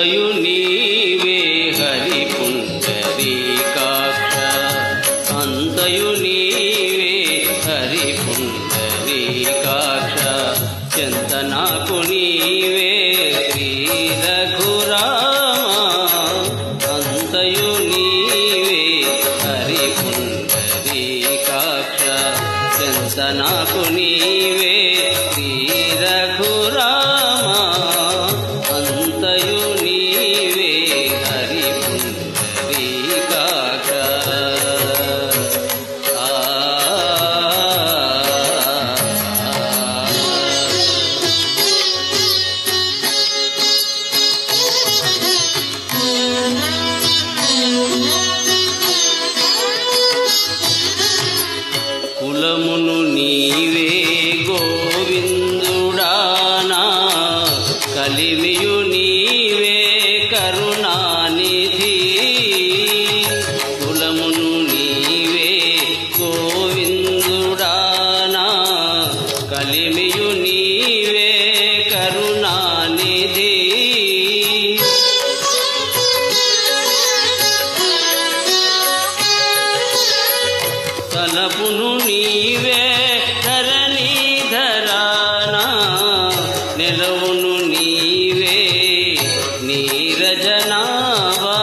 అంతయు నీవే హరి పుండరీకాక్ష అంతయు నీవే హరి పుండరీకాక్ష చెంత నాకు నీవే శ్రీ రఘురామ అంతయు నీవే హరి పుండరీకాక్ష చెంత నాకు నీవే శ్రీ రఘురామ అంతయు నీవే హరి పుండరీకాక్ష కులమును నీవే గోవిందుడానా కలిమియు నీవే కరుణానిధి కులమును నీవే గోవిందుడానా కలిమియు నీవే కరుణానిధి తలపును నీవే ధరణీధరానా నిలవును నీవే నీరజనాభా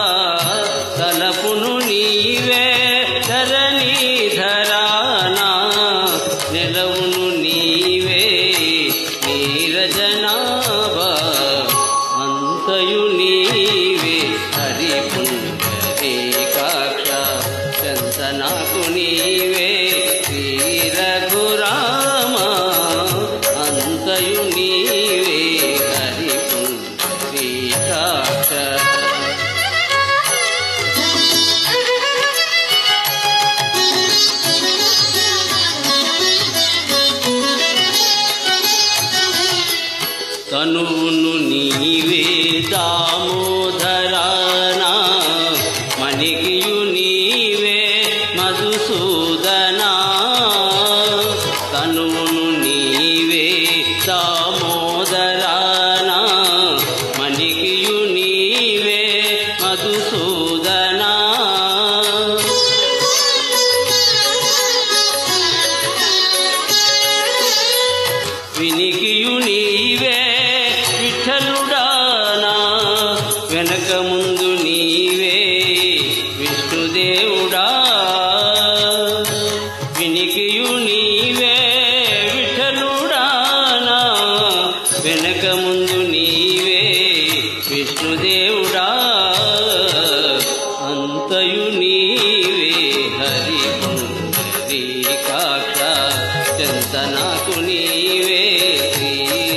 తలపును నీవే ధరణీధరానా నిలవును నీవే నీరజనాభా అంతయు నీవే హరి పుండరీకాక్ష చెంత నాకు నీవే శ్రీ రఘురామ అంతయు నీవే హరి పుండరీకాక్ష తనువును నీవే దామోదరానా మణికియు నీవే మధుసూదనా తనువును నీవే దామోదరానా మణికియు నీవే మధుసూదనా వినికియు నీవే విఠలుడానా వెనక ముందు నీవే విష్ణుదేవుడా వినికియు నీవే విఠలుడానా వెనక ముందు నీవే విష్ణుదేవుడా అంతయు నీవే హరి పుండరీకాక్ష చెంత నాకు నీవే శ్రీ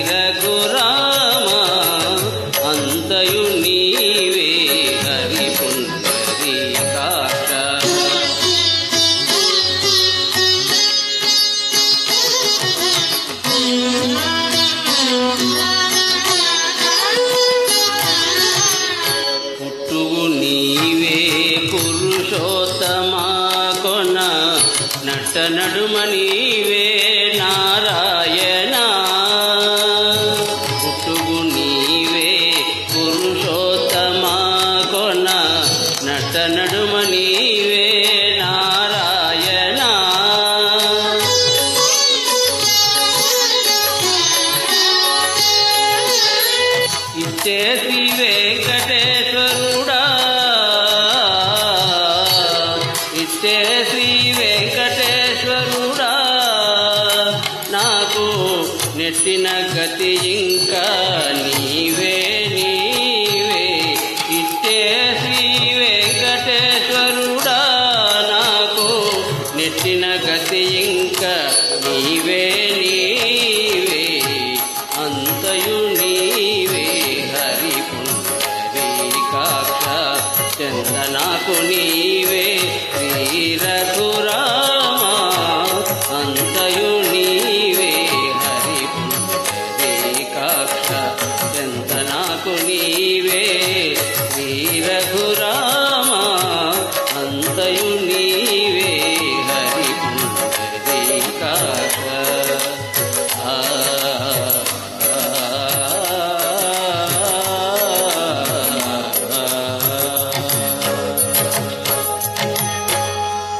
రఘురామ అంతయు నీవే హరి పుండరీకాక్ష పుట్టువు నీవే పురుషోత్తమా కొన నట్ట నడుమ నీవే నారాయణ పుట్టువు నీవే పురుషోత్తమా కొన నట్ట నడుమ నీవే నారాయణ ఇచ్చేసి వెంకటేశ్వరుడా ఇచ్చేసి వెంకటేశ్వరుడా నాకు నెట్టిన గతి ఇంకా నీవే నీవే ఇచ్చేసి వెంకటేశ్వరుడా నాకు నెట్టిన గతి ఇంకా నీవే నీవే అంతయు నీవే హరి పుండరీకాక్ష చెంత నాకు నీవే శ్రీ రఘు